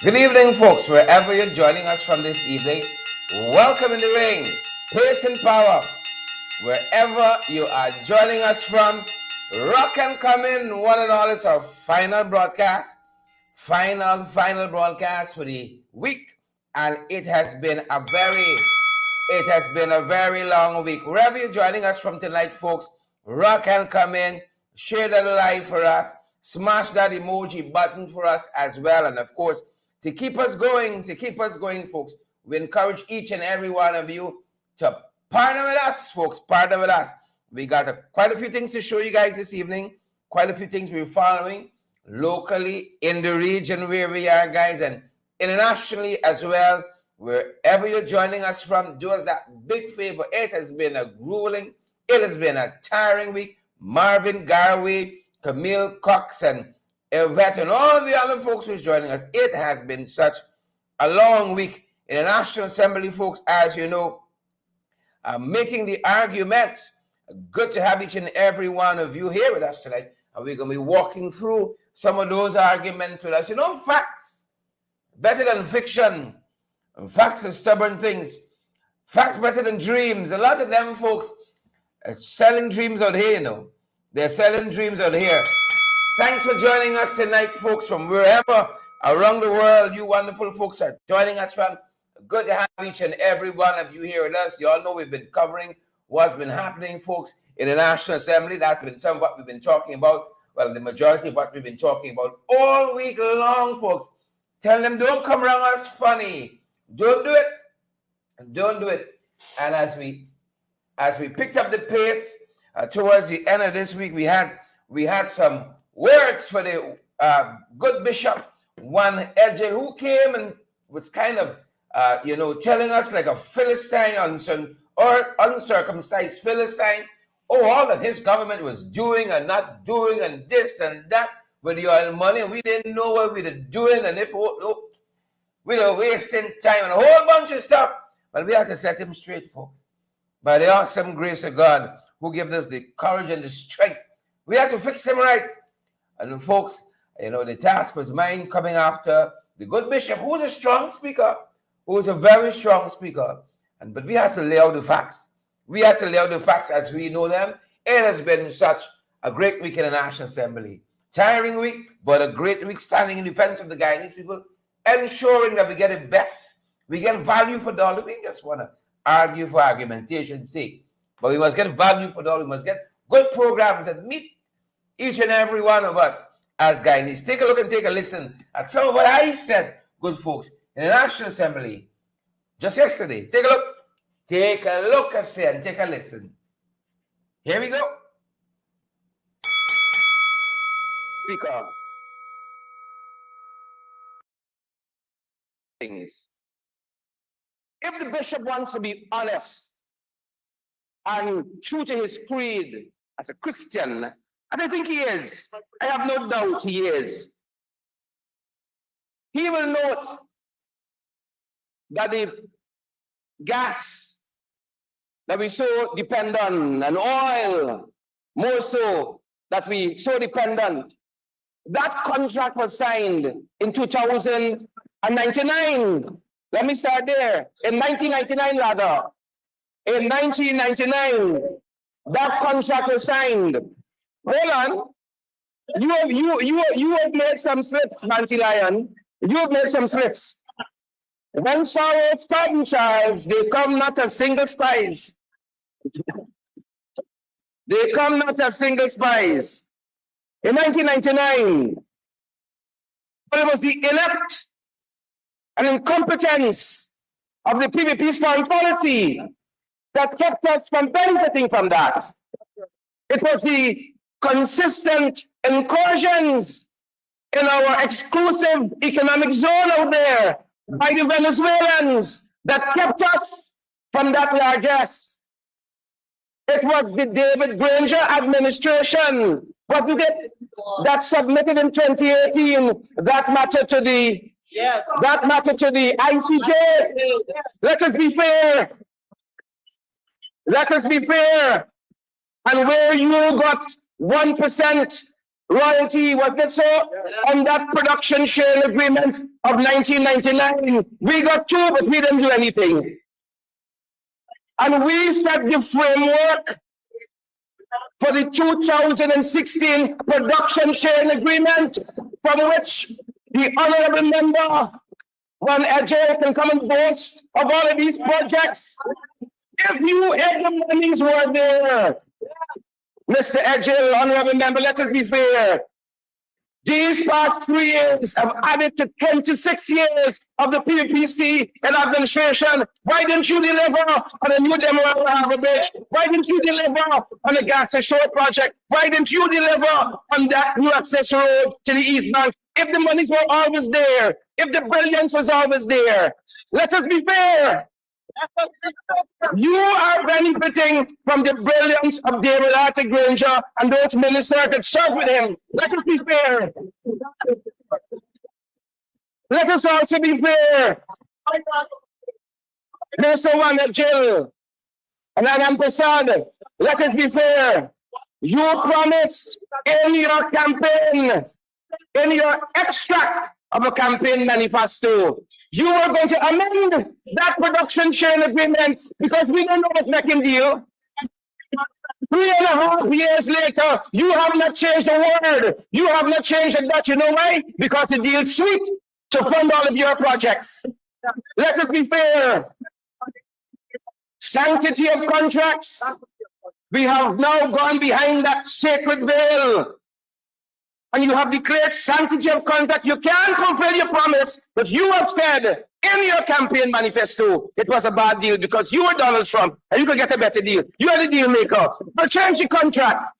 Good evening, folks, wherever you're joining us from this evening. Welcome in the ring, pace and power. Wherever you are joining us from, rock and come in, one and all. It's our final broadcast, final broadcast for the week, and it has been a very long week. Wherever you're joining us from tonight, folks, rock and come in, share that live for us, smash that emoji button for us as well, and of course, to keep us going, folks, we encourage each and every one of you to partner with us, folks. Partner with us. We got quite a few things to show you guys this evening. Quite a few things we're following locally in the region where we are, guys, and internationally as well. Wherever you're joining us from, do us that big favor. It has been a grueling, it has been a tiring week. Marvin Garway, Camille Cox, and Yvette, and all the other folks who's joining us. It has been such a long week in the National Assembly, folks, as you know, making the argument. Good to have each and every one of you here with us tonight. And we're going to be walking through some of those arguments with us. You know, facts better than fiction. Facts are stubborn things. Facts better than dreams. A lot of them folks are selling dreams out here, you know. They're selling dreams out here. Thanks for joining us tonight, folks, from wherever around the world you wonderful folks are joining us from. Good to have each and every one of you here with us. You all know we've been covering what's been happening, folks, in the National Assembly. That's been some of what we've been talking about. Well, the majority of what we've been talking about all week long, folks. Tell them, don't come around us funny. Don't do it. Don't do it. And as we picked up the pace towards the end of this week, we had some words for the good bishop, one Edgel, who came and was kind of, telling us like a Philistine or uncircumcised Philistine, all that his government was doing and not doing and this and that with the oil money. And we didn't know what we were doing and if we were wasting time and a whole bunch of stuff. But we had to set him straight, folks. By the awesome grace of God, who gives us the courage and the strength, we had to fix him right. And folks, the task was mine coming after the good bishop, who was a strong speaker, who was a very strong speaker. But we had to lay out the facts. We had to lay out the facts as we know them. It has been such a great week in the National Assembly. Tiring week, but a great week standing in defense of the Guyanese people, ensuring that we get the best. We get value for dollar. We just want to argue for argumentation's sake. But we must get value for dollar. We must get good programs that meet each and every one of us as Guyanese. Take a look and take a listen at some of what I said, good folks, in the National Assembly just yesterday. Take a look. Take a look, I say, and take a listen. Here we go. Speaker. Things. If the bishop wants to be honest and true to his creed as a Christian, and I think he is, I have no doubt he is, he will note that the gas that we so depend on, and oil more so that we so dependent, that contract was signed in 2099. Let me start there. In 1999, rather. In 1999, that contract was signed. Hold on. You have made some slips, Manti Lion. You have made some slips. When sorrows come, Charles, they come not as single spies. They come not as single spies. In 1999, but it was the inept and incompetence of the PVP's foreign policy that kept us from benefiting from that. It was the consistent incursions in our exclusive economic zone out there by the Venezuelans that kept us from that largesse. It was the David Granger administration, what we did, that submitted in 2018 that matter to the ICJ. Let us be fair. Let us be fair. And where you got 1% royalty, wasn't it so? On that production sharing agreement of 1999. We got two, but we didn't do anything. And we set the framework for the 2016 production sharing agreement, from which the honorable member, Juan Ejel, can come and boast of all of these projects. If the monies were there, Mr. Ejel, honorable member, let us be fair. These past 3 years have added to 26 years of the PPC and administration. Why didn't you deliver on a new Demerara Harbour Bridge? Why didn't you deliver on the Gas to Shore project? Why didn't you deliver on that new access road to the East Bank? If the monies were always there, if the brilliance was always there, let us be fair. You are benefiting from the brilliance of David Arthur Granger and those ministers that serve with him. Let us be fair. Let us also be fair. Mr. Juan Ejel and Anam Prasad, let us be fair. You promised in your campaign, in your extract of a campaign manifesto, you were going to amend that production sharing agreement because we don't know what's making deal. 3.5 years later, you have not changed a word. You have not changed a dot. You know why? Because the deal's sweet to fund all of your projects. Let us be fair. Sanctity of contracts. We have now gone behind that sacred veil. And you have declared sanctity of contract. You can't fulfill your promise, but you have said in your campaign manifesto it was a bad deal because you were Donald Trump and you could get a better deal. You are the deal maker. But change the contract.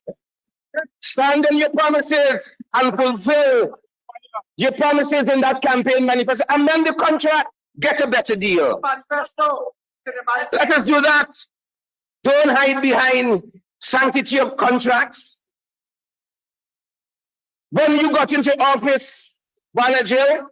Stand on your promises and fulfill your promises in that campaign manifesto. Amend the contract. Get a better deal. Let us do that. Don't hide behind sanctity of contracts. When you got into office, Juan Ejel,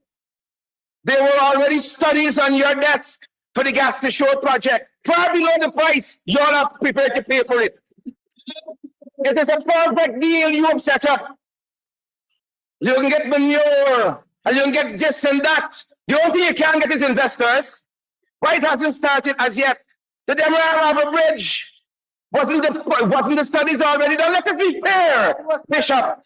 there were already studies on your desk for the Gas to Shore project, far below the price. You're not prepared to pay for it. It is a perfect deal you have set up. You can get manure, and you can get this and that. The only thing you can't get is investors. Why it hasn't started as yet? The Demerara Harbour Bridge wasn't the studies already done? Let us be fair, Bishop.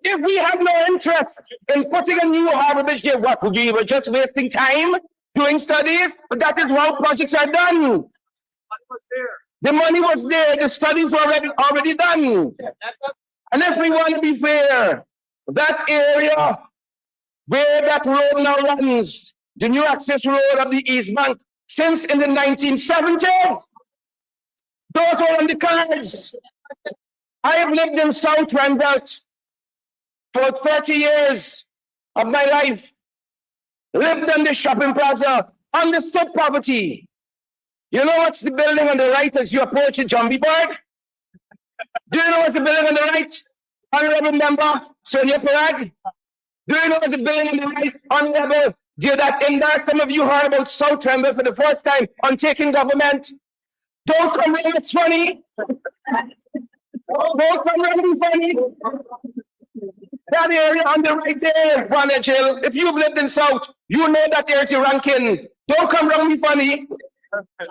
If we have no interest in putting a new harbour bridge here, what would you? You were just wasting time doing studies, but that is how projects are done. The money was there, the studies were already done. And if we want to be fair, that area where that road now runs, the new access road of the East Bank, since in the 1970s, those were on the cards. I have lived in South Randolph for 30 years of my life, lived on the shopping plaza, understood poverty. You know what's the building on the right as you approach the Jumbie Board? Do you know what's the building on the right? Honorable Member Sonia Parag? Do you know what's the building on the right? Honorable Deodat Indar? Some of you heard about South Randolph for the first time on taking government. Don't come in, it's funny. Don't come in, it's funny. That area on the right there, Juan Ejel, if you've lived in South, you know that there's the ranking. Don't come around me funny.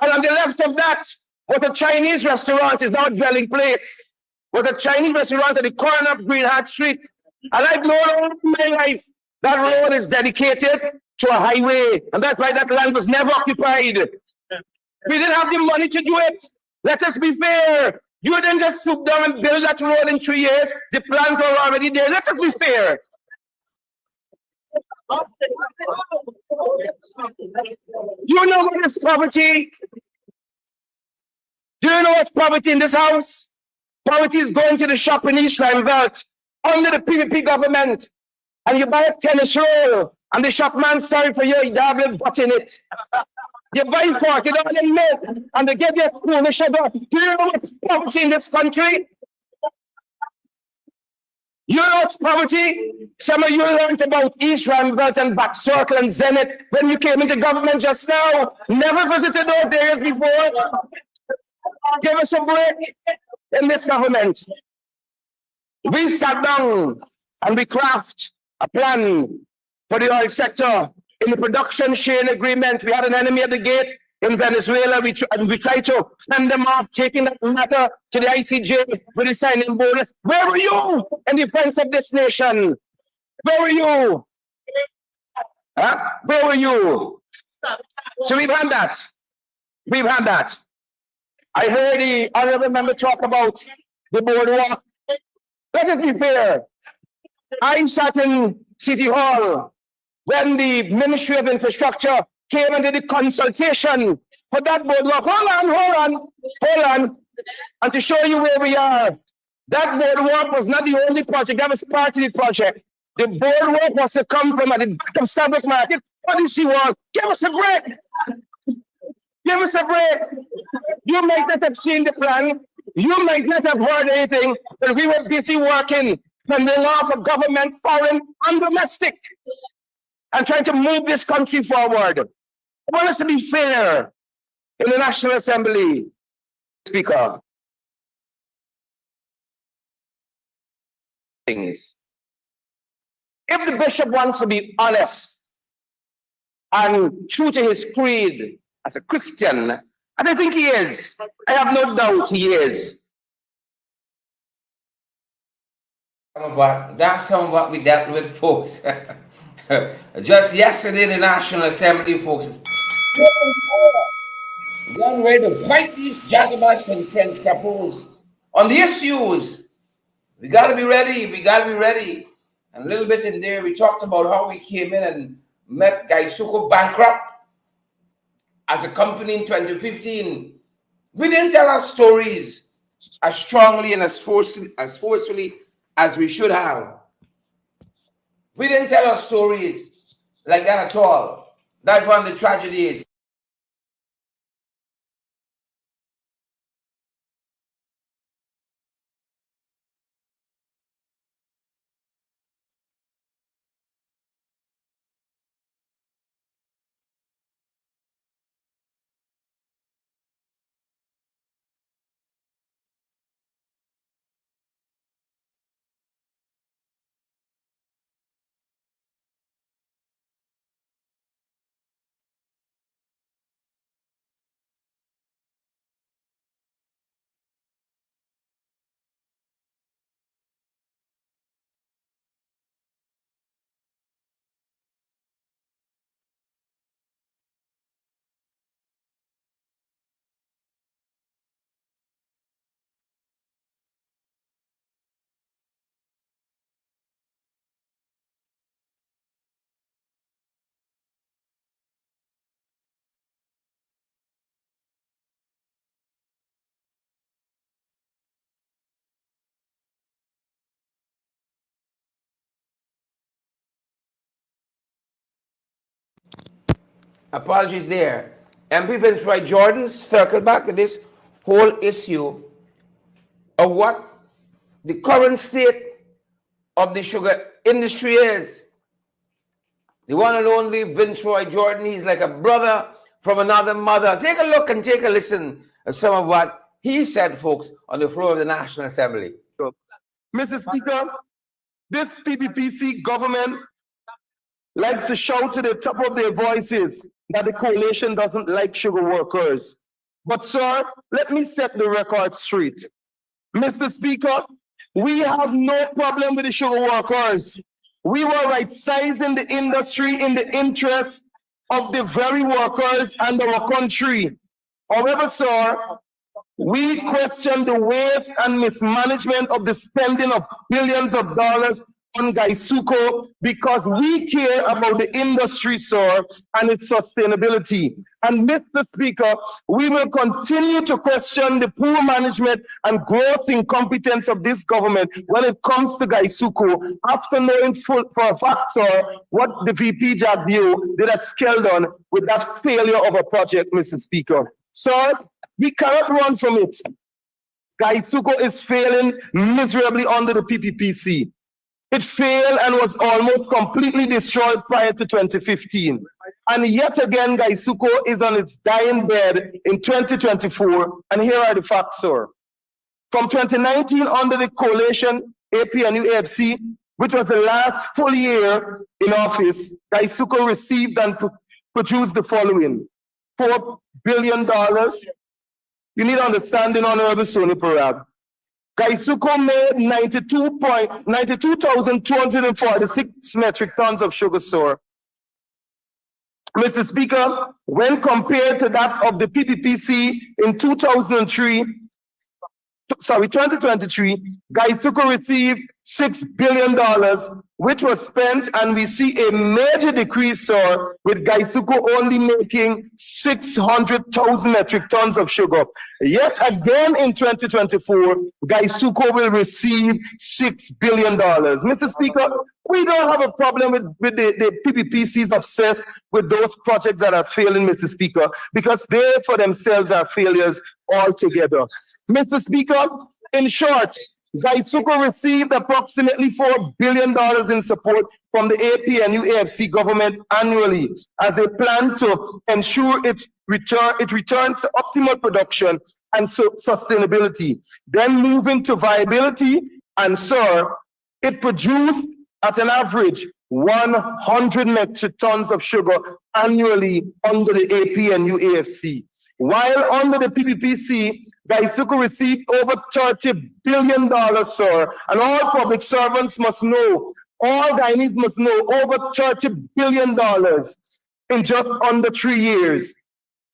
And on the left of that, what a Chinese restaurant is now a dwelling place. What a Chinese restaurant at the corner of Green Hat Street. And I've known all my life that road is dedicated to a highway. And that's why that land was never occupied. We didn't have the money to do it. Let us be fair. You didn't just swoop down and build that road in 3 years. The plans were already there. Let us be fair. You know what is poverty? Do you know what's poverty in this house? Poverty is going to the shop in East Randolph under the PPP government, and you buy a tennis roll, and the shopman sorry for you, you dabble butt in it. You buy $40 milk, and they give you a spoon of sugar. Do you know what's poverty in this country? You know what's poverty? Some of you learned about East Randolph and Back Circle and Zenith when you came into government just now. Never visited those areas before. Give us a break in this government. We sat down and we craft a plan for the oil sector. In the production sharing agreement, we had an enemy at the gate in Venezuela. We tried to fend them off, taking that matter to the ICJ with the signing bonus. Where were you in defense of this nation? Where were you? Huh? Where were you? So we've had that. We've had that. I heard the honorable member talk about the boardwalk. Let us be fair. I sat in City Hall when the Ministry of Infrastructure came and did the consultation for that boardwalk. Hold on. And to show you where we are, that boardwalk was not the only project, that was part of the project. The boardwalk was to come from at the back of Starbuck Market. What is she want? Give us a break. Give us a break. You might not have seen the plan. You might not have heard anything, but we were busy working from the law for government, foreign, and domestic, and trying to move this country forward. I want us to be fair in the National Assembly, Speaker. Things. If the bishop wants to be honest and true to his creed as a Christian, and I think he is, I have no doubt he is. That's some of what we dealt with, folks. Just yesterday, the National Assembly, folks, is getting ready to fight these Jacobite and French couples on the issues. We got to be ready. We got to be ready. And a little bit in there, we talked about how we came in and met Gaisuko bankrupt as a company in 2015. We didn't tell our stories as strongly and as forcefully as we should have. We didn't tell our stories like that at all. That's one of the tragedies. Apologies there. MP Vince Roy Jordan, circle back to this whole issue of what the current state of the sugar industry is. The one and only Vince Roy Jordan, he's like a brother from another mother. Take a look and take a listen to some of what he said, folks, on the floor of the National Assembly. Mr. Speaker, this PPPC government likes to shout to the top of their voices that the coalition doesn't like sugar workers. But sir, let me set the record straight. Mr. Speaker, we have no problem with the sugar workers. We were right-sizing the industry in the interest of the very workers and our country. However, sir, we question the waste and mismanagement of the spending of billions of dollars on Gaisuko because we care about the industry, sir, and its sustainability. And Mr. Speaker, we will continue to question the poor management and gross incompetence of this government when it comes to Gaisuko, after knowing for a fact, sir, what the VP Jagdio did at Skeldon with that failure of a project, Mr. Speaker. Sir, we cannot run from it. Gaisuko is failing miserably under the PPPC. It failed and was almost completely destroyed prior to 2015. And yet again, Gaisuko is on its dying bed in 2024. And here are the facts, sir. From 2019 under the coalition, APNU AFC, which was the last full year in office, Gaisuko received and produced the following: $4 billion. You need understanding, Honorable Sony Parag. Gaisuko made 92,246 metric tons of sugar sour. Mr. Speaker, when compared to that of the PPPC in 2023, Gaisuko received $6 billion, which was spent, and we see a major decrease, sir, with Gaisuko only making 600,000 metric tons of sugar. Yet again in 2024, Gaisuko will receive $6 billion. Mr. Speaker, we don't have a problem with the PPPCs obsessed with those projects that are failing, Mr. Speaker, because they for themselves are failures altogether. Mr. Speaker, in short, Gaisuko received approximately $4 billion in support from the APNU AFC government annually as a plan to ensure it returns to optimal production and sustainability. Then moving to viability, and sir, it produced at an average 100 metric tons of sugar annually under the APNU AFC. While under the PPPC, Gaisuko received over $30 billion, sir. And all public servants must know, all Guyanese must know, over $30 billion in just under 3 years.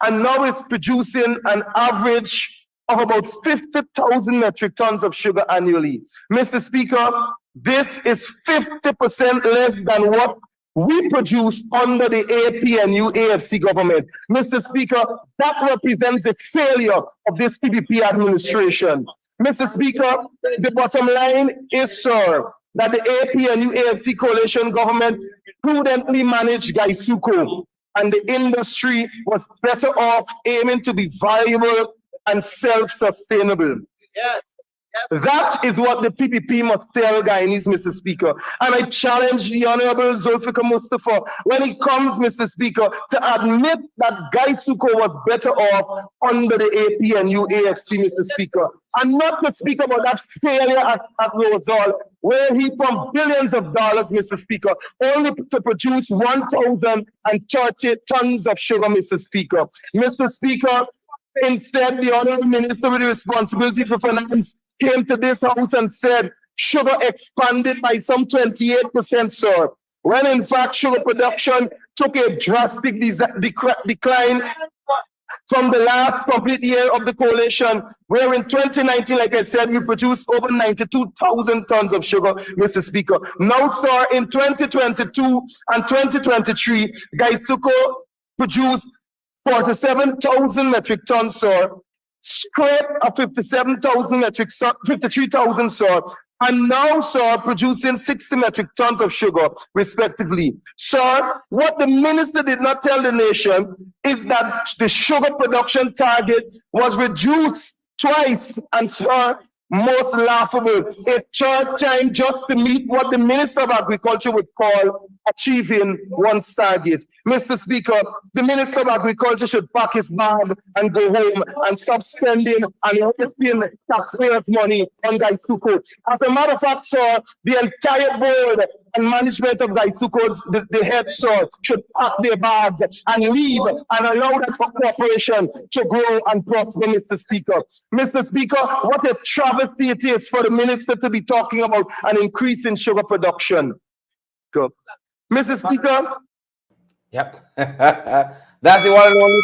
And now it's producing an average of about 50,000 metric tons of sugar annually. Mr. Speaker, this is 50% less than what we produce under the APNU AFC government. Mr. Speaker, that represents the failure of this PPP administration. Mr. Speaker, the bottom line is, sir, that the APNU AFC coalition government prudently managed Gaisuko, and the industry was better off aiming to be viable and self-sustainable. Yes. That is what the PPP must tell Guyanese, Mr. Speaker. And I challenge the Honorable Zulfikar Mustafa, when he comes, Mr. Speaker, to admit that Gaisuko was better off under the APNU AFC, Mr. Speaker. And not to speak about that failure at Rosal, where he pumped billions of dollars, Mr. Speaker, only to produce 1,030 tons of sugar, Mr. Speaker. Mr. Speaker, instead, the Honorable Minister with the responsibility for finance came to this house and said sugar expanded by some 28%, sir, when in fact sugar production took a drastic decline from the last complete year of the coalition, where in 2019, like I said, we produced over 92,000 tons of sugar, Mr. Speaker. Now, sir, in 2022 and 2023, Gaisuko produced 47,000 metric tons, sir, scrape of 53,000, sir, and now, sir, producing 60 metric tons of sugar, respectively. Sir, what the minister did not tell the nation is that the sugar production target was reduced twice, and sir, most laughable, a third time just to meet what the Minister of Agriculture would call achieving one's target. Mr. Speaker, the Minister of Agriculture should pack his bag and go home and stop spending and wasting taxpayers' money on Gaisuko. As a matter of fact, sir, the entire board and management of Gaisuko's, the head, sir, should pack their bags and leave and allow that corporation to grow and prosper, Mr. Speaker. Mr. Speaker, what a travesty it is for the minister to be talking about an increase in sugar production. Go. Mr. Speaker. Yep. That's the one and only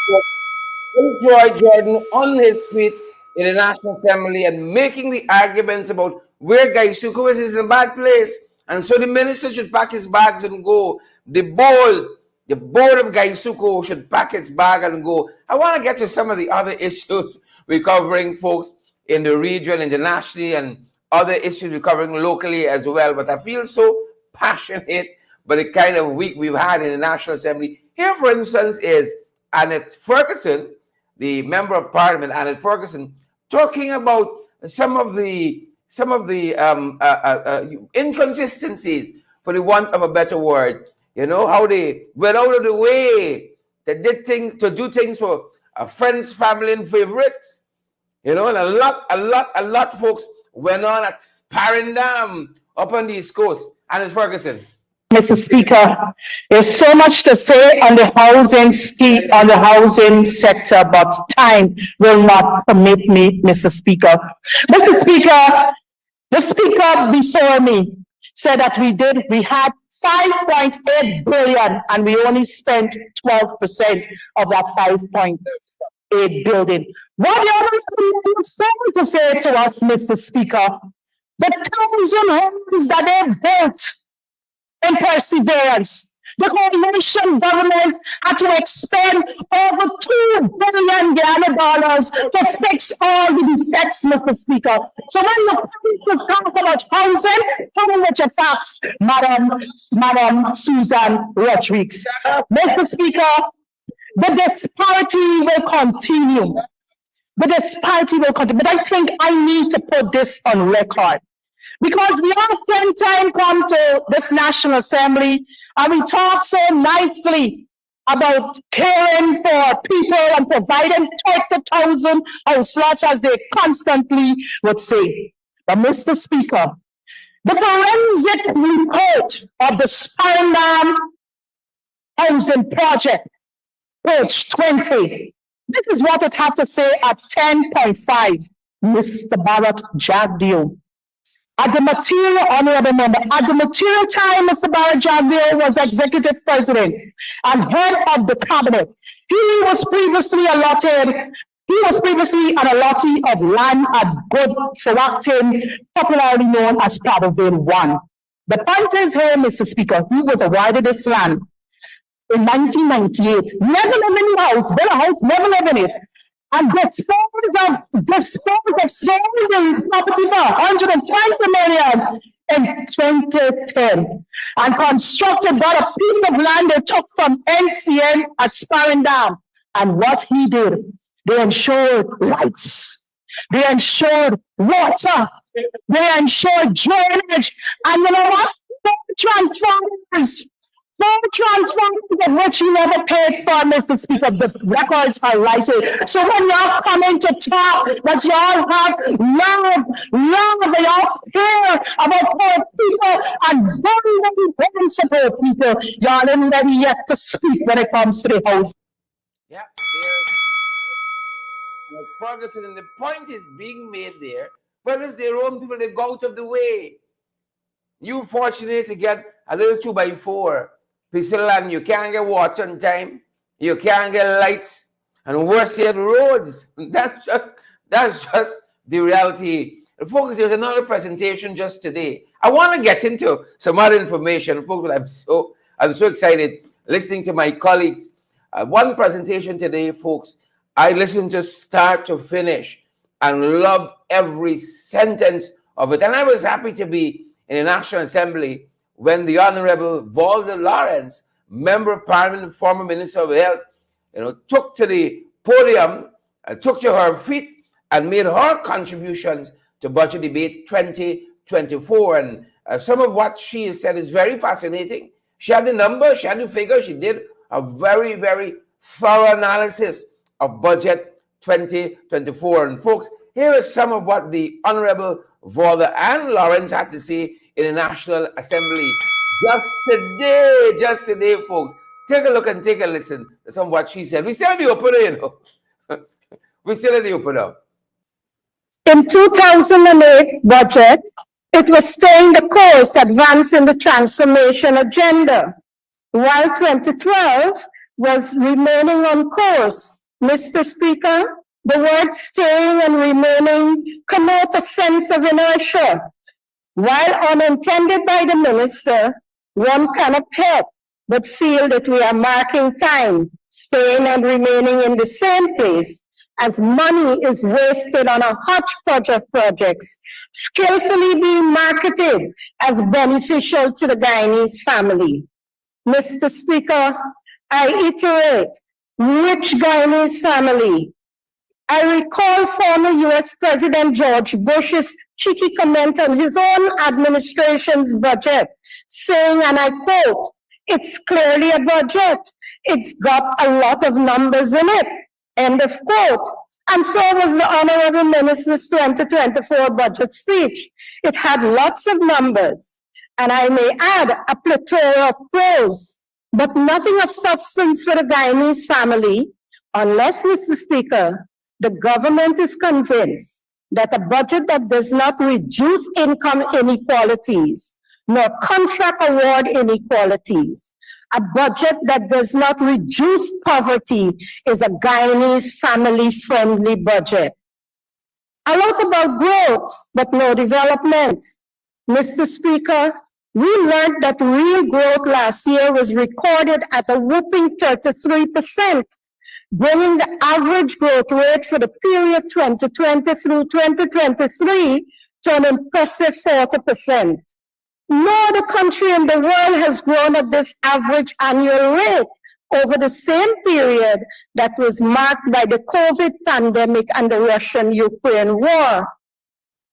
Joy Jordan on his tweet in the National Assembly and making the arguments about where Gaisuko is in a bad place. And so the minister should pack his bags and go. The board of Gaisuko should pack its bag and go. I want to get to some of the other issues we're covering, folks, in the region, internationally, and other issues we're covering locally as well. But I feel so passionate by the kind of week we've had in the National Assembly. Here, for instance, is Annette Ferguson, the Member of Parliament, Annette Ferguson, talking about some of the inconsistencies, for the want of a better word. You know, how they went out of the way to do things for friends, family, and favorites. You know, and a lot, folks, went on at Sparring Dam up on the East Coast. And in Ferguson. Mr. Speaker, there's so much to say on the housing sector, but time will not permit me, Mr. Speaker. Mr. Speaker, the speaker before me said that we had 5.8 billion and we only spent 12% of that 5.8 billion. What the other speaker to say to us, Mr. Speaker, the 1,000 homes that they built in perseverance. The coalition government had to expend over $2 billion Guyana to fix all the defects, Mr. Speaker. So when you talk about housing, come with your facts, Madam Susan Rodriguez. Mr. Speaker, the disparity will continue. The disparity will continue. But I think I need to put this on record. Because we oftentimes come to this National Assembly and we talk so nicely about caring for people and providing 30,000 house lots, as they constantly would say. But Mr. Speaker, the forensic report of the Sparring Dam housing project, page 20, this is what it had to say at 10.5, Mr. Barataria. At the material, honorable member, at the material time, Mr. Barataria was executive president and head of the cabinet. He was previously an allottee of land at Good Shawakton, popularly known as Paddleville 1. The point is here, Mr. Speaker, he was awarded this land in 1998. Never lived in the house, built a house, never lived in it. And disposed of selling the property for $120 million in 2010. And got a piece of land they took from NCN at Sparring Dam. And what he did, they ensured lights, they ensured water, they ensured drainage, and you know what? Transformers of which you never paid for, Mr. Speaker. The records are lighted. So when y'all come in to talk that y'all have love, that y'all care about poor people and very principled people, y'all ain't ready yet to speak when it comes to the house. Yeah, Ferguson, and the point is being made there, but it's their own people, they go out of the way. You fortunate to get a little 2x4. And you can't get water on time, you can't get lights, and worse yet, roads. That's just the reality. Folks, there's another presentation just today. I want to get into some other information, folks, but I'm so excited listening to my colleagues. One presentation today, folks, I listened to start to finish and loved every sentence of it. And I was happy to be in the National Assembly when the Honorable Valda Lawrence, Member of Parliament and former Minister of Health, took to the podium, took to her feet and made her contributions to Budget Debate 2024. And some of what she has said is very fascinating. She had the numbers, she had the figures, she did a very, very thorough analysis of Budget 2024. And folks, here is some of what the Honorable Valda and Lawrence had to say in the National Assembly just today, folks. Take a look and take a listen to some of what she said. We still have the opener, we still have the opener. In 2008 budget, it was staying the course, advancing the transformation agenda, while 2012 was remaining on course. Mr. Speaker, the words staying and remaining connote a sense of inertia. While unintended by the minister, one cannot help but feel that we are marking time, staying and remaining in the same place, as money is wasted on a hodgepodge of projects, skillfully being marketed as beneficial to the Guyanese family. Mr. Speaker, I iterate, which Guyanese family? I recall former US President George Bush's cheeky comment on his own administration's budget, saying, and I quote, "It's clearly a budget. It's got a lot of numbers in it." End of quote. And so was the Honorable Minister's 2024 budget speech. It had lots of numbers, and I may add a plethora of prose, but nothing of substance for the Guyanese family, unless, Mr. Speaker, the government is convinced that a budget that does not reduce income inequalities nor contract award inequalities, a budget that does not reduce poverty is a Guyanese family-friendly budget. A lot about growth, but no development. Mr. Speaker, we learned that real growth last year was recorded at a whopping 33%, bringing the average growth rate for the period 2020 through 2023 to an impressive 40%. No other country in the world has grown at this average annual rate over the same period that was marked by the COVID pandemic and the Russian-Ukraine war.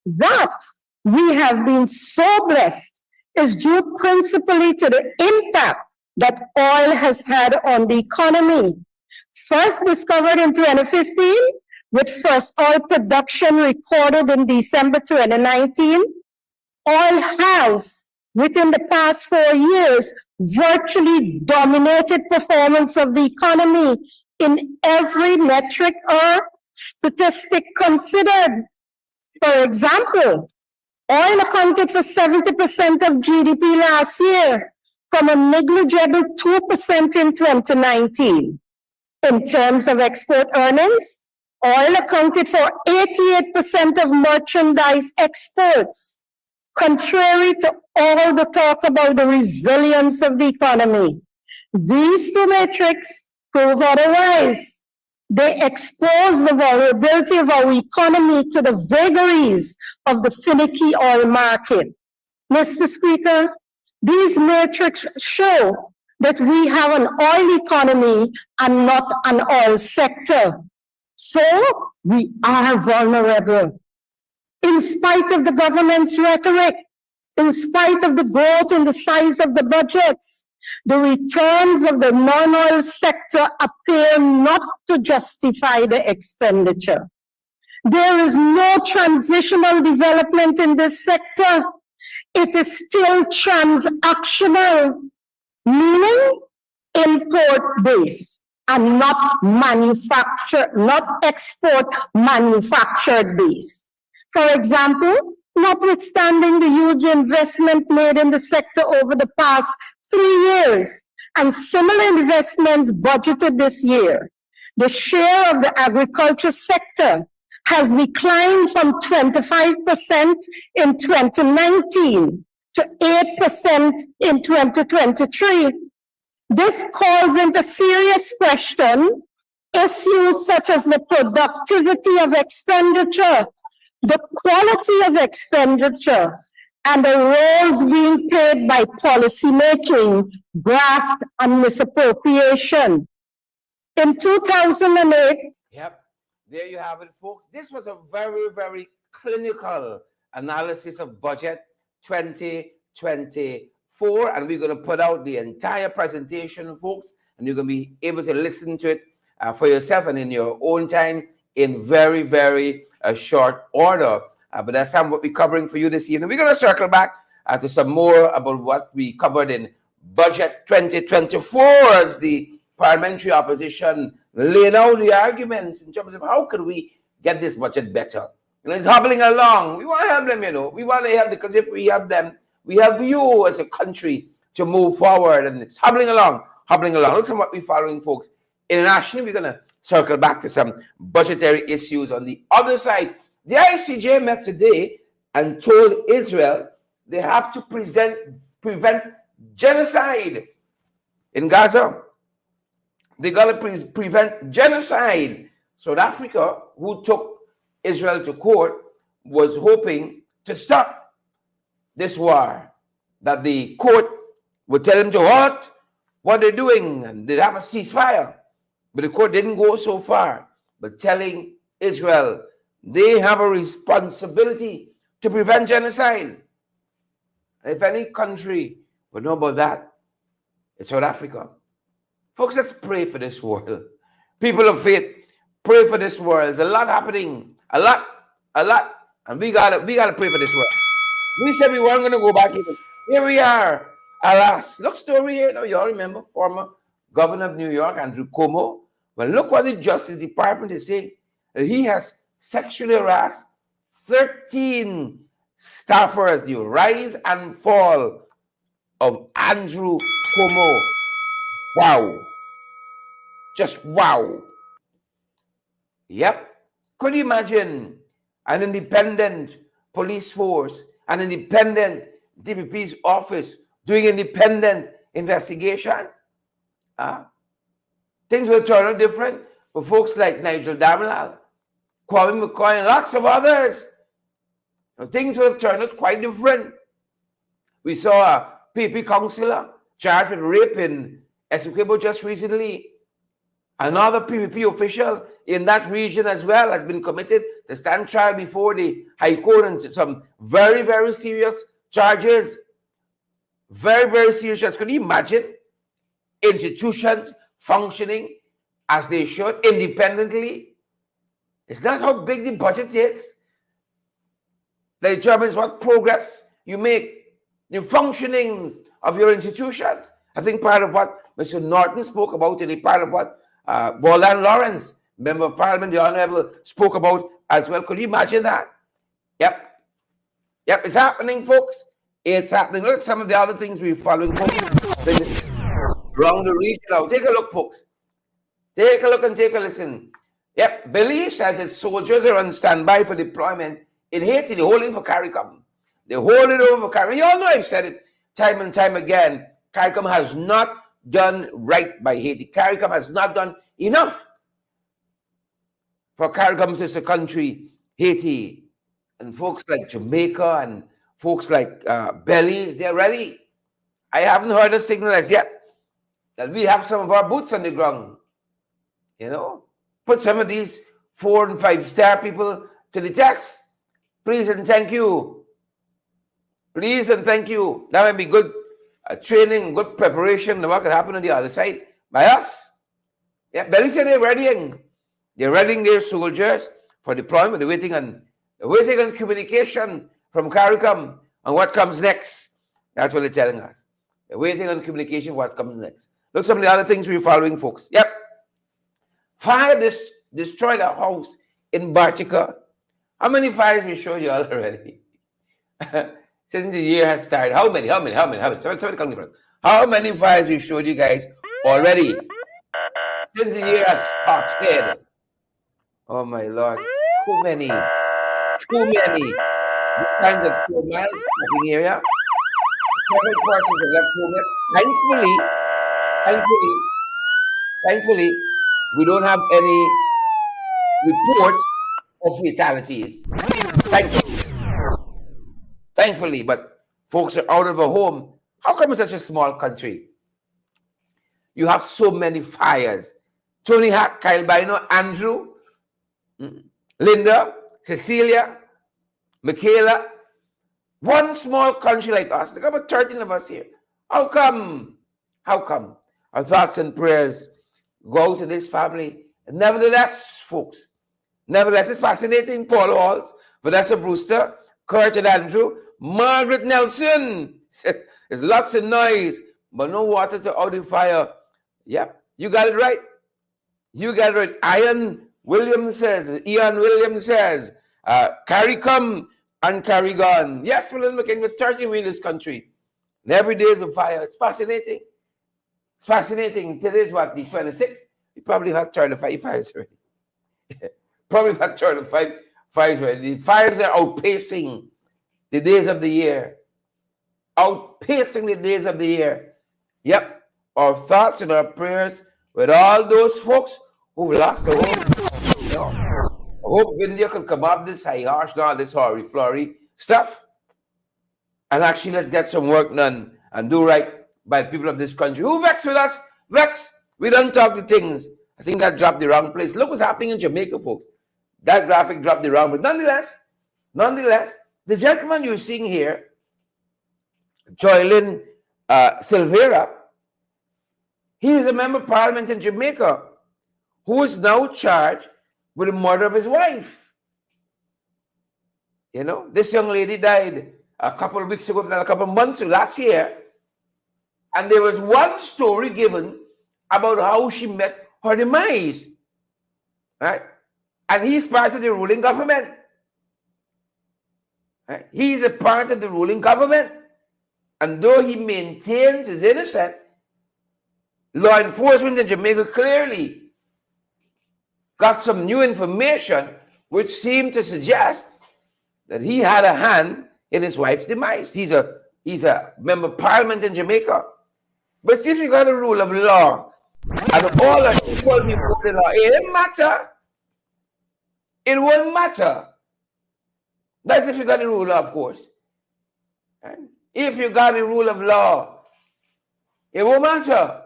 That we have been so blessed is due principally to the impact that oil has had on the economy. First discovered in 2015, with first oil production recorded in December 2019, oil has, within the past 4 years, virtually dominated performance of the economy in every metric or statistic considered. For example, oil accounted for 70% of GDP last year, from a negligible 2% in 2019. In terms of export earnings, oil accounted for 88% of merchandise exports. Contrary to all the talk about the resilience of the economy, these two metrics prove otherwise. They expose the vulnerability of our economy to the vagaries of the finicky oil market. Mr. Speaker, these metrics show that we have an oil economy and not an oil sector. So we are vulnerable. In spite of the government's rhetoric, in spite of the growth in the size of the budgets, the returns of the non-oil sector appear not to justify the expenditure. There is no transitional development in this sector. It is still transactional, meaning import-based and not export manufactured based. For example, notwithstanding the huge investment made in the sector over the past 3 years and similar investments budgeted this year, the share of the agriculture sector has declined from 25% in 2019 to 8% in 2023. This calls into serious question issues such as the productivity of expenditure, the quality of expenditure, and the roles being played by policymaking, graft, and misappropriation. In 2008, Yep, there you have it, folks. This was a very, very clinical analysis of budget 2024, and we're going to put out the entire presentation, folks, and you're going to be able to listen to it for yourself and in your own time in very, very short order. But that's some what we're covering for you this evening. We're going to circle back to some more about what we covered in budget 2024 as the parliamentary opposition laid out the arguments in terms of how could we get this budget better. And it's hobbling along. We want to help them, We want to help because if we help them, we help you as a country to move forward. And it's hobbling along. Look at what we're following, folks. Internationally, we're going to circle back to some budgetary issues on the other side. The ICJ met today and told Israel they have to prevent genocide in Gaza. They got to prevent genocide. South Africa, who took Israel to court, was hoping to stop this war, that the court would tell them to halt what they're doing and they'd have a ceasefire. But the court didn't go so far, but telling Israel they have a responsibility to prevent genocide. And if any country would know about that, it's South Africa. Folks, let's pray for this world. People of faith, Pray for this world. There's a lot happening. A lot. And we gotta pray for this world. We said we weren't gonna go back even. Here we are. Alas. Look story here. Now, you all remember former governor of New York, Andrew Cuomo. Well, look what the Justice Department is saying. That he has sexually harassed 13 staffers. The rise and fall of Andrew Cuomo. Wow. Just wow. Yep. Could you imagine an independent police force, an independent DPP's office doing independent investigation? Things will turn out different for folks like Nigel Damelal, Kwame McCoy, and lots of others. Things will have turned out quite different. We saw a PP councillor charged with rape in Essequibo just recently. Another PPP official in that region as well has been committed to stand trial before the High Court and some very, very serious charges. Very, very serious charges. Could you imagine institutions functioning as they should independently? Is that how big the budget is? That determines what progress you make, the functioning of your institutions. I think part of what Mr. Norton spoke about today, part of what Roland Lawrence, Member of Parliament, the Honorable, spoke about as well. Could you imagine that? Yep, it's happening, folks. It's happening. Look at some of the other things we're following, folks. Around the region now. Take a look, folks. Take a look and take a listen. Yep, Belize says its soldiers are on standby for deployment in Haiti. They're holding for CARICOM. They're holding over for CARICOM. You all know I've said it time and time again. CARICOM has not done right by Haiti. CARICOM has not done enough for CARICOM's sister country, Haiti. And folks like Jamaica and folks like Belize, they're ready. I haven't heard a signal as yet that we have some of our boots on the ground. You know, put some of these 4- and 5-star people to the test. Please and thank you. Please and thank you. That might be good training, good preparation, what can happen on the other side by us. Yeah, Belize said they're readying. They're readying their soldiers for deployment. They're waiting on communication from CARICOM on what comes next. That's what they're telling us. They're waiting on communication what comes next. Look, some of the other things we're following, folks. Yep. Fire destroyed a house in Bartica. How many fires we showed you all already? Since the year has started. How many? Somebody count for us. How many fires we showed you guys already? Since the year has started. Oh my Lord. Too many. These times of 4 miles shopping area. Several persons have left homeless. Thankfully, we don't have any reports of fatalities. Thankfully, but folks are out of a home. How come it's such a small country? You have so many fires. Tony Hack, Kyle Bino, Andrew, Linda, Cecilia, Michaela. One small country like us. There are about 13 of us here. How come? Our thoughts and prayers go to this family. Nevertheless, folks, it's fascinating. Paul Waltz, Vanessa Brewster, Kurt and Andrew, Margaret Nelson. There's lots of noise, but no water to out the fire. Yep, you got it right. Ian Williams says, CARICOM and CARIGON. Yes, we're looking with 13 in this country. And every day is a fire. It's fascinating. Today's what, the 26th? We probably have 35 fires already. The fires are outpacing the days of the year. Yep. Our thoughts and our prayers with all those folks who lost their homes. You know, I hope India could come up this high harsh, all this horry-flory stuff. And actually, let's get some work done and do right by the people of this country. Who vex with us? Vex. We don't talk to things. I think that dropped the wrong place. Look what's happening in Jamaica, folks. That graphic dropped the wrong place. Nonetheless, the gentleman you're seeing here, Joylin Silvera, he is a member of parliament in Jamaica who is now charged with the murder of his wife. You know, this young lady died a couple of weeks ago, a couple of months ago, last year. And there was one story given about how she met her demise. Right? And he's part of the ruling government. Right? He's a part of the ruling government. And though he maintains his innocence, law enforcement in Jamaica clearly got some new information which seemed to suggest that he had a hand in his wife's demise. He's a member of parliament in Jamaica. But see, if you got a rule of law and all are equal before the law, it didn't matter. It won't matter. That's if you got the rule of law, of course. Right? If you got the rule of law, it won't matter.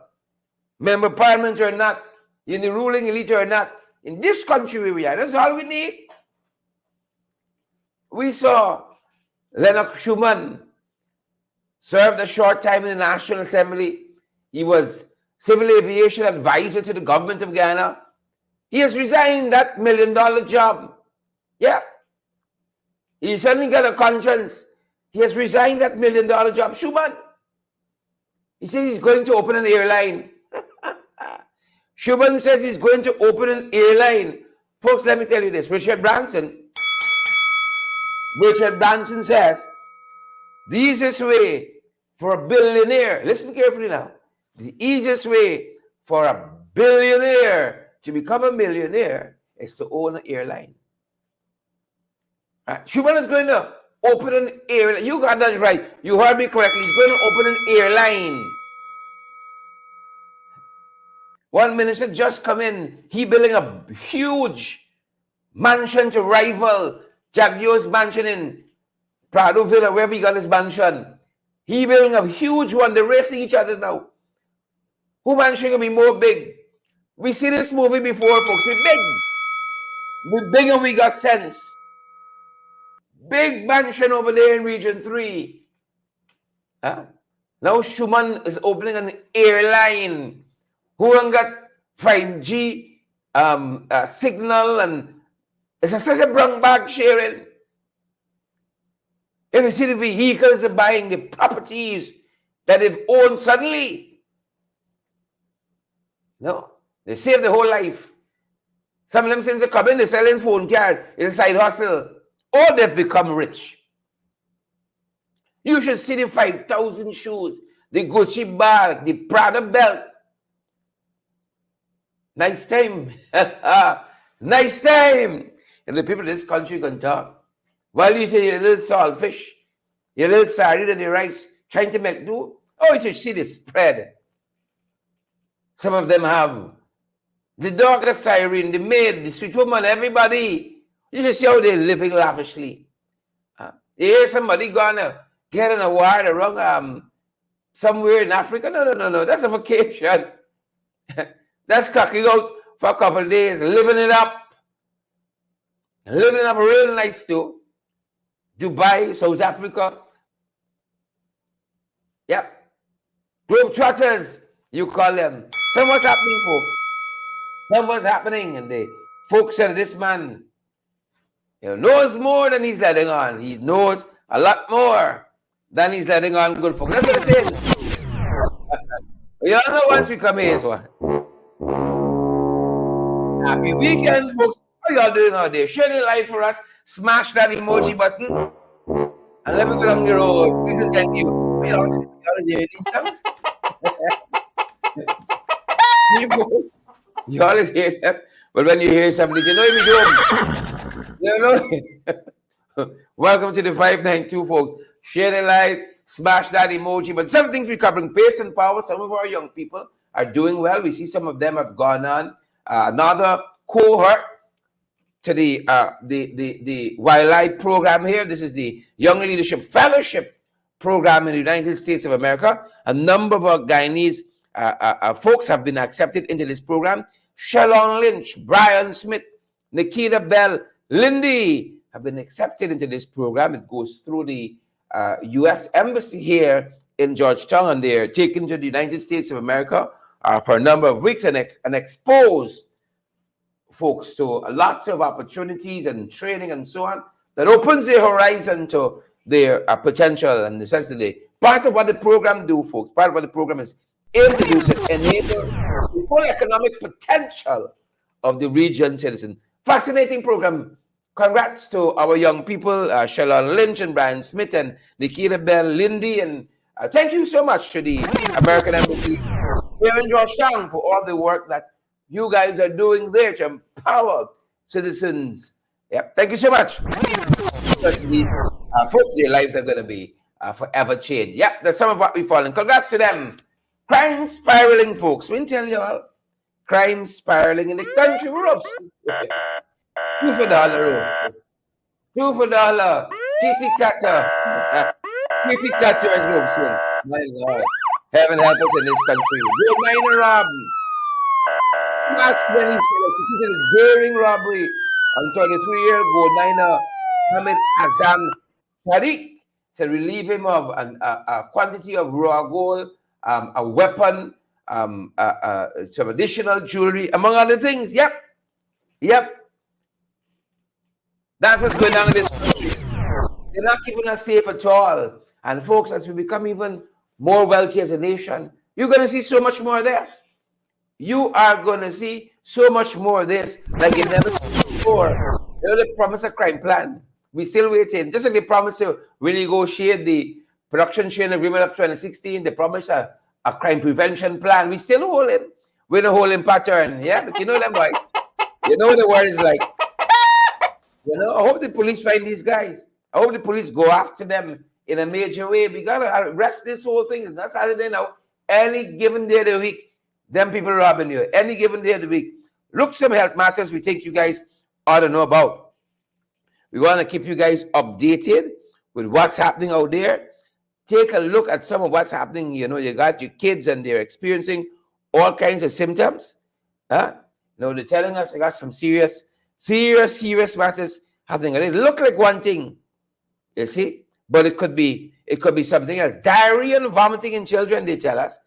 Member of parliament or not, in the ruling elite or not, in this country where we are, that's all we need. We saw Len Schuman served a short time in the National Assembly. He was civil aviation advisor to the government of Guyana. He has resigned that $1 million job. Yeah. He suddenly got a conscience. He has resigned that $1 million job. Schuman. He says he's going to open an airline. Schuman says he's going to open an airline. Folks, let me tell you this. Richard Branson says the easiest way for a billionaire, listen carefully now, the easiest way for a billionaire to become a millionaire is to own an airline. Right? Schuman is going to open an airline. You got that right. You heard me correctly. He's going to open an airline. One minister just come in. He building a huge mansion to rival Jaguar's mansion in Prado Villa, wherever he got his mansion. He building a huge one. They're racing each other now. Who mansion gonna be more big? We see this movie before, folks. We're big. We're big and we got sense. Big mansion over there in Region 3. Huh? Now Schuman is opening an airline. Who ain't got 5G signal and it's such a brown bag sharing. If you see the vehicles they're buying, the properties that they've owned suddenly. No, they save their whole life. Some of them since they come in, they're selling phone card, it's a side hustle. Or they've become rich. You should see the 5,000 shoes, the Gucci bag, the Prada belt. Nice time. Nice time. And the people in this country can talk. While you say you're a little saltfish, you're a little sardine and the rice, trying to make do. Oh, you should see the spread. Some of them have the dog, the siren, the maid, the sweet woman, everybody. You should see how they're living lavishly. You hear somebody gonna get an award around somewhere in Africa? No. That's a vacation. That's cocking out for a couple of days, living it up. Living it up real nice too. Dubai, South Africa. Yep. Globetrotters, you call them. So what's happening, folks? So what's happening? And the folks said this man knows more than he's letting on. He knows a lot more than he's letting on. Good folks. That's what I say. You all know once we come here, so happy weekend, folks. How y'all doing out there? Share the live for us. Smash that emoji button. And let me go down the road. Please and thank you. You always hear these sounds? You always hear them. But when you hear somebody say, welcome to the 592, folks. Share the live. Smash that emoji. But some things we're covering. Pace and power. Some of our young people are doing well. We see some of them have gone on. Another cohort to the YLI program here. This is the Young Leadership Fellowship program in the United States of America. A number of our Guyanese folks have been accepted into this program. Shalon Lynch, Brian Smith, Nikita Bell, Lindy have been accepted into this program. It goes through the U.S. Embassy here in Georgetown, and they're taken to the United States of America for a number of weeks and exposed folks to lots of opportunities and training and so on that opens their horizon to their potential and necessity. Part of what the program do, folks, part of what the program is aimed to do is to enable the full economic potential of the region citizen. Fascinating program. Congrats to our young people, Shalon Lynch and Brian Smith and Nikita Bell, Lindy, and thank you so much to the American Embassy here in Georgetown for all the work that you guys are doing there to empower citizens. Yep, thank you so much. These folks, their lives are going to be forever changed. Yep, that's some of what we fall in. Congrats to them. Crime spiraling, folks. We tell you all, crime spiraling in the country. We're up. $2 for $2 for $2. Kitty Cutter. Kitty Cutter is Robson. My Lord. Heaven help us in this country. Good minor rob. Last when he executed a daring robbery on 23-year-old gold miner Mohammed Azam Tariq to relieve him of a quantity of raw gold, a weapon, some additional jewelry, among other things. Yep. That's what's going on in this country. They're not keeping us safe at all. And folks, as we become even more wealthy as a nation, you're going to see so much more of this. You are going to see so much more of this like you never seen before. They promised a crime plan. We're still waiting. Just like they promised to renegotiate the production sharing agreement of 2016, they promised a crime prevention plan. We still holding. We're in a holding pattern. Yeah, but you know them boys. You know what the word is like. You know, I hope the police find these guys. I hope the police go after them in a major way. We got to arrest this whole thing. It's not Saturday now. Any given day of the week, them people robbing you. Any given day of the week. Look, some health matters we think you guys ought to know about. We want to keep you guys updated with what's happening out there. Take a look at some of what's happening. You know, you got your kids and they're experiencing all kinds of symptoms. You know, they're telling us they got some serious matters happening. And it look like one thing, you see, but it could be something else. Diarrhea and vomiting in children, they tell us,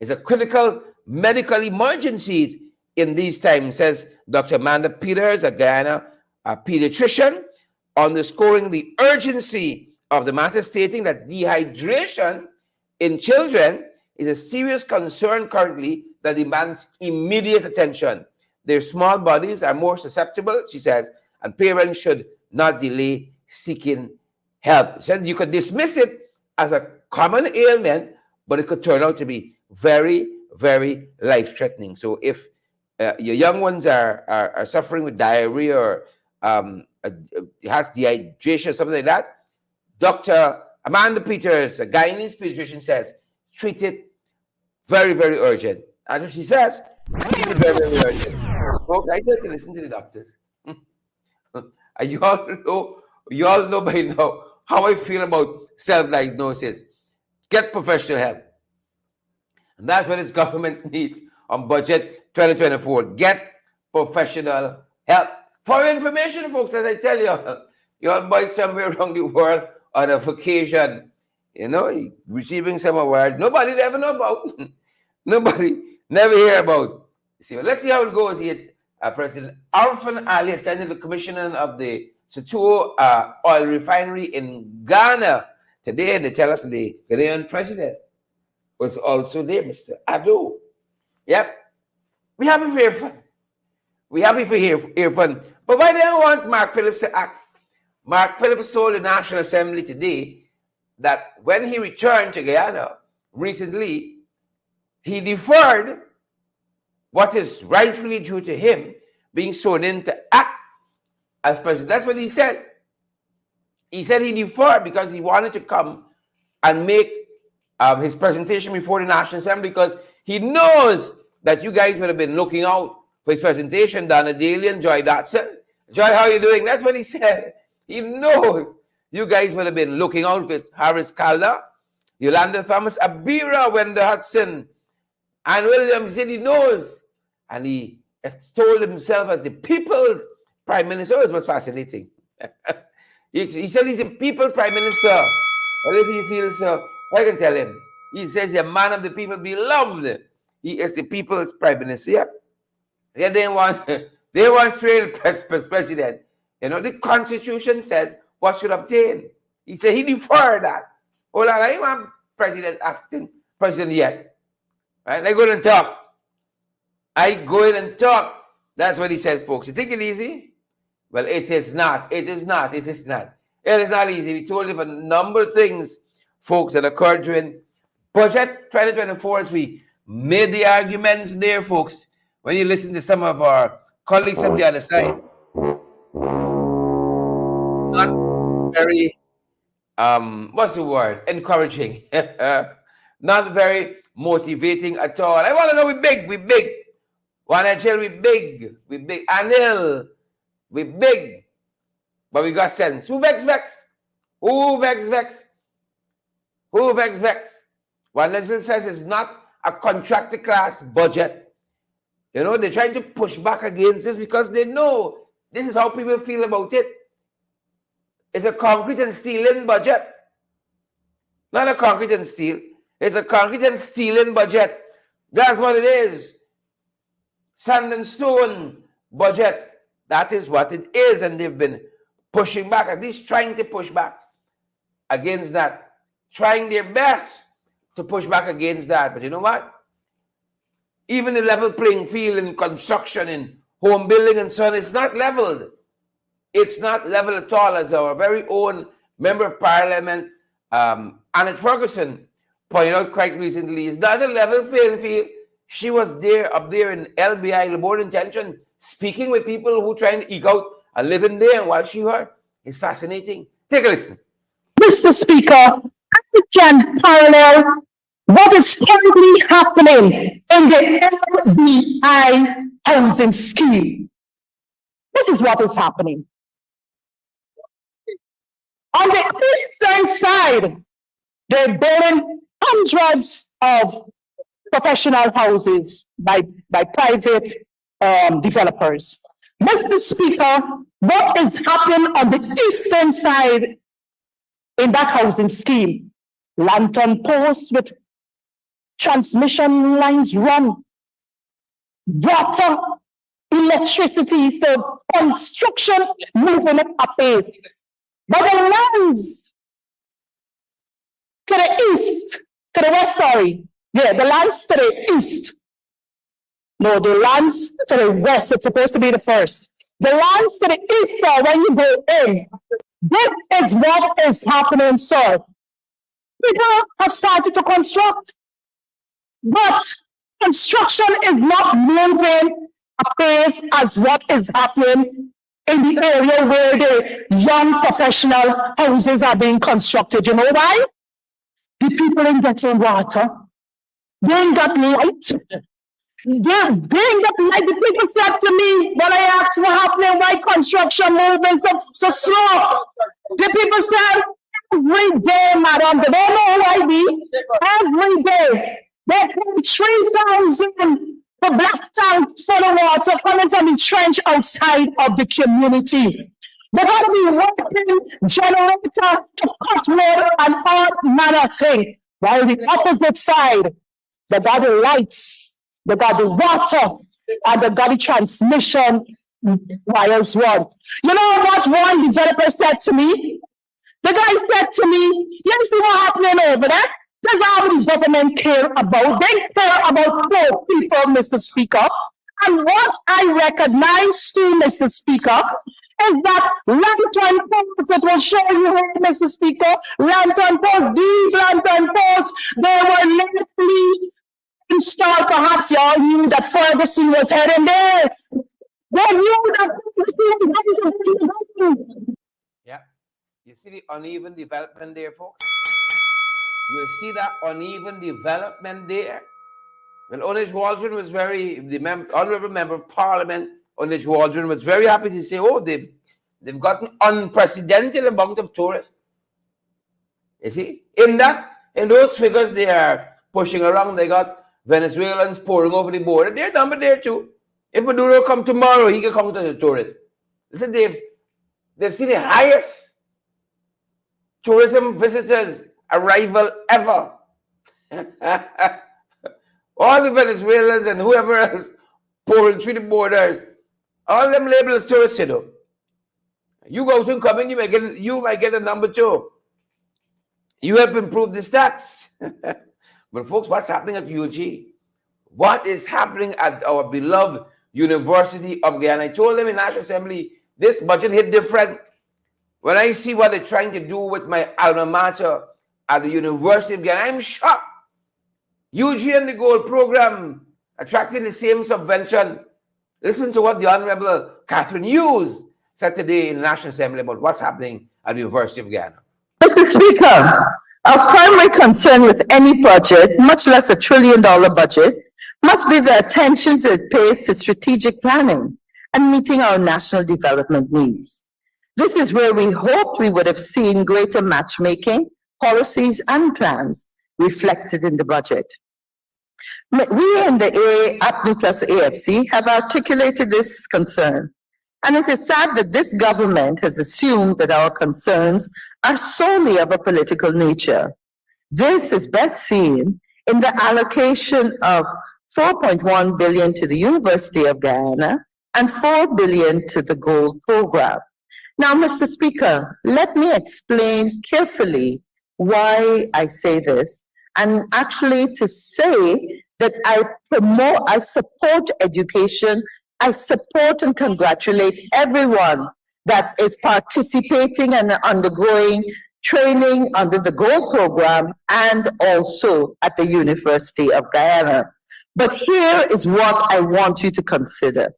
is a critical medical emergency in these times, says Dr. Amanda Peters, a Guyana pediatrician, underscoring the urgency of the matter, stating that dehydration in children is a serious concern currently that demands immediate attention. Their small bodies are more susceptible, she says, and parents should not delay seeking help. So you could dismiss it as a common ailment, but it could turn out to be very, very life-threatening. So if your young ones are suffering with diarrhea or has dehydration or something like that, Dr. Amanda Peters, a Guyanese pediatrician, says, treat it very, very urgent. That's what she says. Treat it very, very urgent. Folks, I tell you to listen to the doctors. You all know by now how I feel about self-diagnosis. Get professional help. And that's what this government needs on budget 2024. Get professional help. For your information, folks, as I tell you, you're boys somewhere around the world on a vacation, you know, receiving some award nobody ever know about. Nobody never hear about. See, well, let's see how it goes here. President Alphan Ali attended the commissioning of the Sutuo oil refinery in Ghana today. They tell us the Ghanaian president was also there, Mr. Ado. Yep. We happy for hear fun. We happy for hear fun. But why do I want Mark Phillips to act? Mark Phillips told the National Assembly today that when he returned to Guyana recently, he deferred what is rightfully due to him being sworn in to act as president. That's what he said. He said he deferred because he wanted to come and make his presentation before the National Assembly because he knows that you guys would have been looking out for his presentation, Donna Daly and Joy Dotson. Joy, how are you doing? That's what he said. He knows you guys would have been looking out for Harris Calder, Yolanda Thomas, Abira, Wenda Hudson, and William said he knows. And he extolled himself as the people's prime minister. It was fascinating. He said he's the people's prime minister. Well, if he feels so, I can tell him. He says he's a man of the people, beloved. He is the people's prime minister. Yeah. Yeah, they want they want Israel president. You know, the Constitution says what should obtain. He said he deferred that. Hold on, I want president acting president yet. Right? I go and talk. I go in and talk. That's what he said, folks. You think it's easy? Well, it is not. It is not. It is not. It is not easy. We told you a number of things, folks, that occurred during Budget 2024 as we made the arguments there, folks. When you listen to some of our colleagues on the other side, not very, what's the word? Encouraging. Not very motivating at all. I want to know we big. Wanna chill, we big. Anil, we big. But we got sense. Who vex? Who vex? What legislation says is not a contractor class budget. You know, they're trying to push back against this because they know this is how people feel about it. It's a concrete and stealing budget. Not a concrete and steel. It's a concrete and stealing budget. That's what it is. Sand and stone budget. That is what it is. And they've been pushing back, at least trying to push back against that. Trying their best to push back against that. But you know what? Even the level playing field in construction, in home building and so on, it's not leveled. It's not level at all, as our very own Member of Parliament, Annette Ferguson, pointed out quite recently. It's not a level playing field. She was there, up there in LBI, the board intention, speaking with people who trying to eke out a living there. And while she heard, it's fascinating. Take a listen. Mr. Speaker, I can parallel what is currently happening in the LBI housing scheme. This is what is happening. On the eastern side, they're building hundreds of professional houses by private developers. Mr. Speaker, what is happening on the eastern side in that housing scheme? Lantern posts with transmission lines run, water, electricity, so construction moving at a pace. But the lands to the east, to the west, sorry. Yeah, the lands to the east. No, the lands to the west, it's supposed to be the first. The lands to the east, sir, when you go in, this is what is happening, sir. People have started to construct, but construction is not moving apace as what is happening in the area where the young professional houses are being constructed. You know why? The people ain't getting water. They ain't got light. They ain't got light. The people said to me when I asked what happening, why construction moving so slow. The people said, every day, madam, they don't know who I be. Every day, they pay 3,000 for black tank full of water coming from the trench outside of the community. They're going to be working generator to cut water and all manner of things. While the opposite side, they got the lights, they got the water, and they got the transmission wires run. You know what one developer said to me? The guy said to me, you see what happening over there? That's how the government care about. They care about poor people, Mr. Speaker. And what I recognize too, Mr. Speaker, is that lantern posts that will show you here, Mr. Speaker, lantern posts, these lantern posts, they were lately installed. Perhaps you all knew that Ferguson was heading there. They knew that Ferguson was heading. Yeah. You see the uneven development there, folks? You see that uneven development there? Well, Onage Waldron was Honorable Member of Parliament, Onage Waldron was very happy to say, oh, they've gotten unprecedented amount of tourists. You see? In those figures they are pushing around, they got Venezuelans pouring over the border. They're numbered there too. If Maduro come tomorrow, he can come to the tourists. Listen, they've seen the highest tourism visitors arrival ever. All the Venezuelans and whoever else pouring through the borders. All them labels tourists, you know. You go out and come in, you might get a number two. You help improve the stats. But folks, what's happening at UG? What is happening at our beloved University of Guyana? I told them in National Assembly, this budget hit different. When I see what they're trying to do with my alma mater at the University of Guyana, I'm shocked. UG and the Gold Program attracting the same subvention. Listen to what the Honorable Catherine Hughes said today in the National Assembly about what's happening at the University of Guyana. Mr. Speaker, our primary concern with any budget, much less $1 trillion budget, must be the attention it pays to strategic planning and meeting our national development needs. This is where we hoped we would have seen greater matchmaking, policies, and plans reflected in the budget. We in the APNU plus AFC have articulated this concern, and it is sad that this government has assumed that our concerns are solely of a political nature. This is best seen in the allocation of $4.1 billion to the University of Guyana and $4 billion to the Gold Program. Now, Mr. Speaker, let me explain carefully why I say this, and actually to say that I support education, I support and congratulate everyone that is participating and undergoing training under the Gold Program and also at the University of Guyana. But here is what I want you to consider.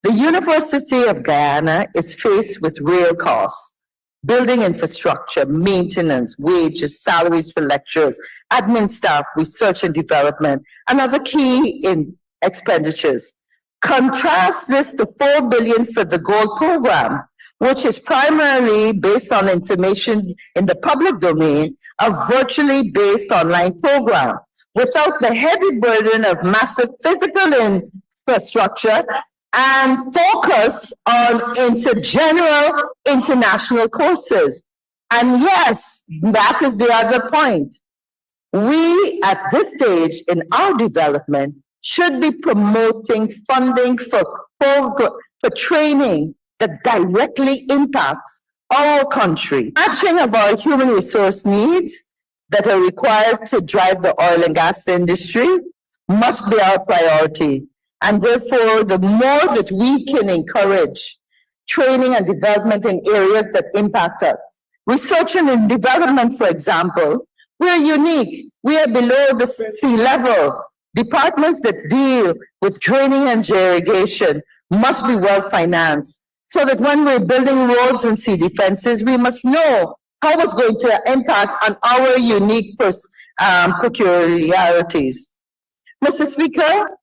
The University of Guyana is faced with real costs: building infrastructure, maintenance, wages, salaries for lecturers, admin staff, research and development, and other key expenditures. Contrast this to $4 billion for the Gold Program, which is primarily based on information in the public domain, a virtually based online program, without the heavy burden of massive physical infrastructure and focus on general international courses. And yes, that is the other point. We, at this stage in our development, should be promoting funding for training that directly impacts our country. Matching of our human resource needs that are required to drive the oil and gas industry must be our priority. And therefore, the more that we can encourage training and development in areas that impact us. Research and development, for example, we're unique. We are below the sea level. Departments that deal with draining and irrigation must be well financed, so that when we're building roads and sea defenses, we must know how it's going to impact on our unique peculiarities. Mr. Speaker,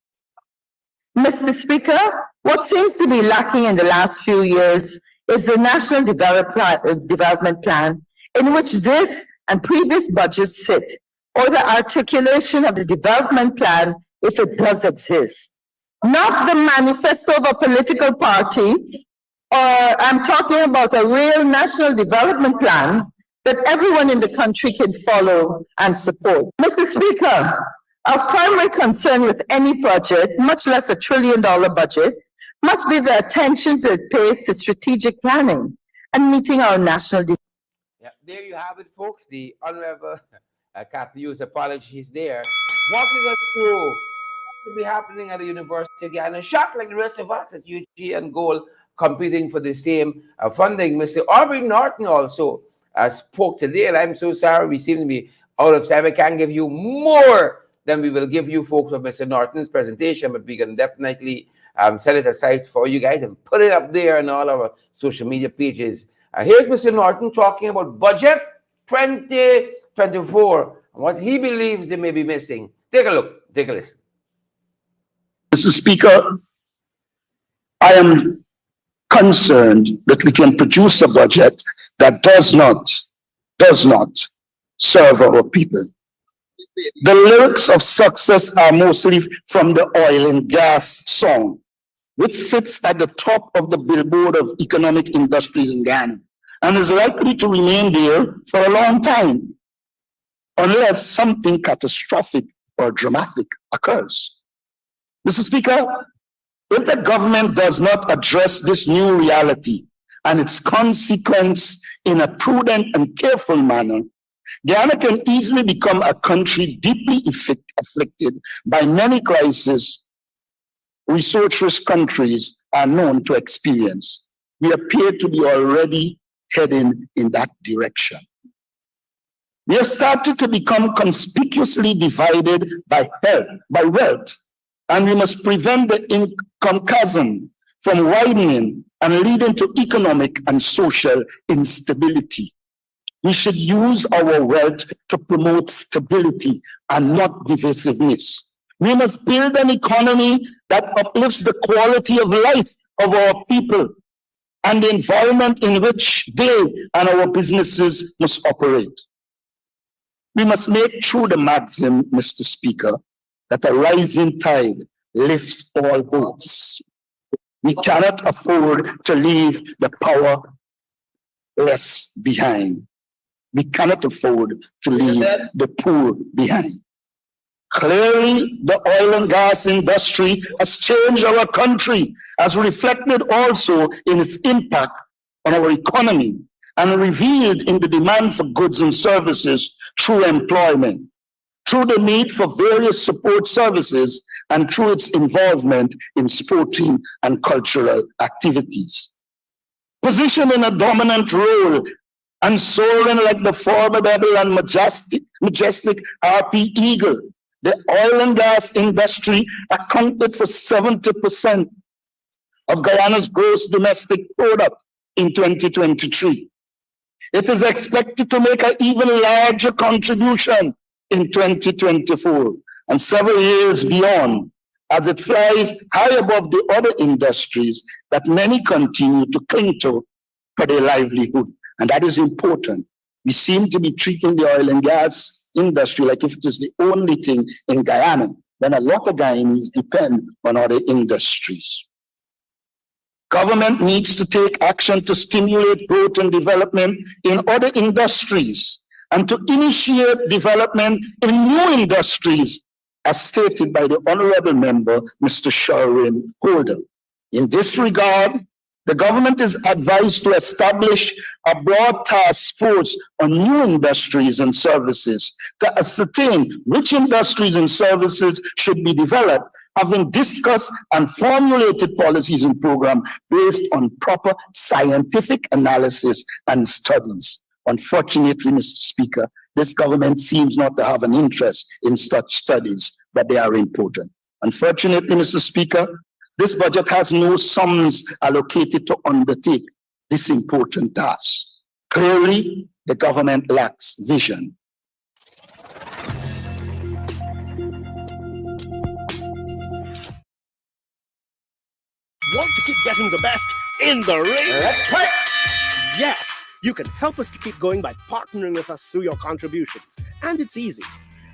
what seems to be lacking in the last few years is the National Development Plan, in which this and previous budgets sit, or the articulation of the development plan, if it does exist. Not the manifesto of a political party, or I'm talking about a real national development plan that everyone in the country can follow and support. Mr. Speaker, our primary concern with any budget, much less $1 trillion budget, must be the attention it pays to strategic planning and meeting our national development. Yeah, there you have it, folks. The Honorable Cathy Hughes, apology, is there, walking us through what will be happening at the University of Guyana. Shocked like the rest of us at UG and Gold, competing for the same funding. Mr. Aubrey Norton also spoke today, and I'm so sorry we seem to be out of time. I can't give you more than we will give you folks of Mr. Norton's presentation, but we can definitely set it aside for you guys and put it up there on all our social media pages. Here's Mr. Norton talking about budget 2024 and what he believes they may be missing. Take a look, take a listen. Mr. Speaker, I am concerned that we can produce a budget that does not serve our people. The lyrics of success are mostly from the oil and gas song, which sits at the top of the billboard of economic industries in Ghana and is likely to remain there for a long time, unless something catastrophic or dramatic occurs. Mr. Speaker, if the government does not address this new reality and its consequence in a prudent and careful manner, Guyana can easily become a country deeply afflicted by many crises resource-rich countries are known to experience. We appear to be already heading in that direction. We have started to become conspicuously divided by wealth, and we must prevent the income chasm from widening and leading to economic and social instability. We should use our wealth to promote stability and not divisiveness. We must build an economy that uplifts the quality of life of our people and the environment in which they and our businesses must operate. We must make true the maxim, Mr. Speaker, that a rising tide lifts all boats. We cannot afford to leave the powerless behind. We cannot afford to leave the poor behind. Clearly, the oil and gas industry has changed our country, as reflected also in its impact on our economy and revealed in the demand for goods and services through employment, through the need for various support services, and through its involvement in sporting and cultural activities. Positioned in a dominant role and soaring like the formidable and majestic RP Eagle, the oil and gas industry accounted for 70% of Guyana's gross domestic product in 2023. It is expected to make an even larger contribution in 2024 and several years beyond, as it flies high above the other industries that many continue to cling to for their livelihood. And that is important. We seem to be treating the oil and gas industry like if it is the only thing in Guyana, when a lot of Guyanese depend on other industries. Government needs to take action to stimulate growth and development in other industries and to initiate development in new industries, as stated by the Honorable Member, Mr. Sherwin Holder. In this regard, the government is advised to establish a broad task force on new industries and services to ascertain which industries and services should be developed, having discussed and formulated policies and programs based on proper scientific analysis and studies. Unfortunately, Mr. Speaker, this government seems not to have an interest in such studies, but they are important. Unfortunately, Mr. Speaker, this budget has no sums allocated to undertake this important task. Clearly, the government lacks vision. Want to keep getting the best in the ring? Let's fight! Yes, you can help us to keep going by partnering with us through your contributions. And it's easy.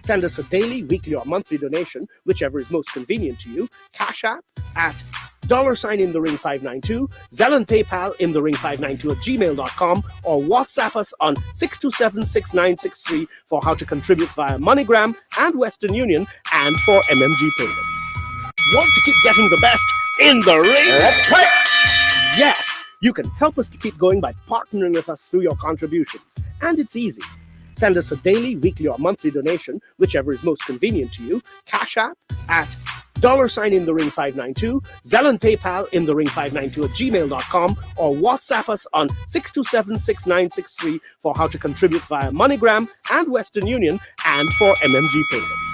Send us a daily, weekly, or monthly donation, whichever is most convenient to you. Cash App at $in-the-ring592, Zelle and PayPal in the ring592 at gmail.com, or WhatsApp us on 627-6963 for how to contribute via MoneyGram and Western Union and for MMG payments. Want to keep getting the best in the ring? Let's fight! Yes, you can help us to keep going by partnering with us through your contributions. And it's easy. Send us a daily, weekly, or monthly donation, whichever is most convenient to you. Cash App at $in-the-ring592, Zelle and PayPal in the ring592 at gmail.com, or WhatsApp us on 627-6963 for how to contribute via MoneyGram and Western Union and for MMG payments.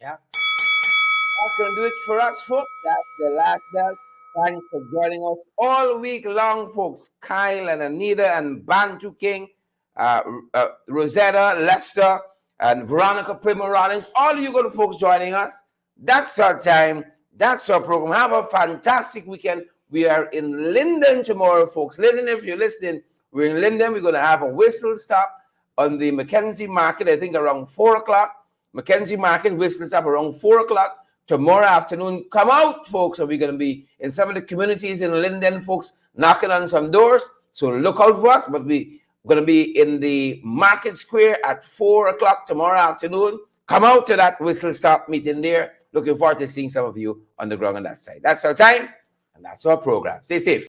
Yeah. That's going to do it for us, folks. That's the last bell. Thanks for joining us all week long, folks. Kyle and Anita and Bantu King, Rosetta, Lester, and Veronica Primo Rollins. All of you good folks joining us. That's our time. That's our program. Have a fantastic weekend. We are in Linden tomorrow, folks. Linden, if you're listening, we're in Linden. We're going to have a whistle stop on the Mackenzie Market, I think around 4 o'clock. Mackenzie Market, whistle stop around 4 o'clock. Tomorrow afternoon, come out, folks. And we're going to be in some of the communities in Linden, folks, knocking on some doors. So look out for us. But we're going to be in the Market Square at 4 o'clock tomorrow afternoon. Come out to that whistle stop meeting there. Looking forward to seeing some of you on the ground on that side. That's our time, and that's our program. Stay safe.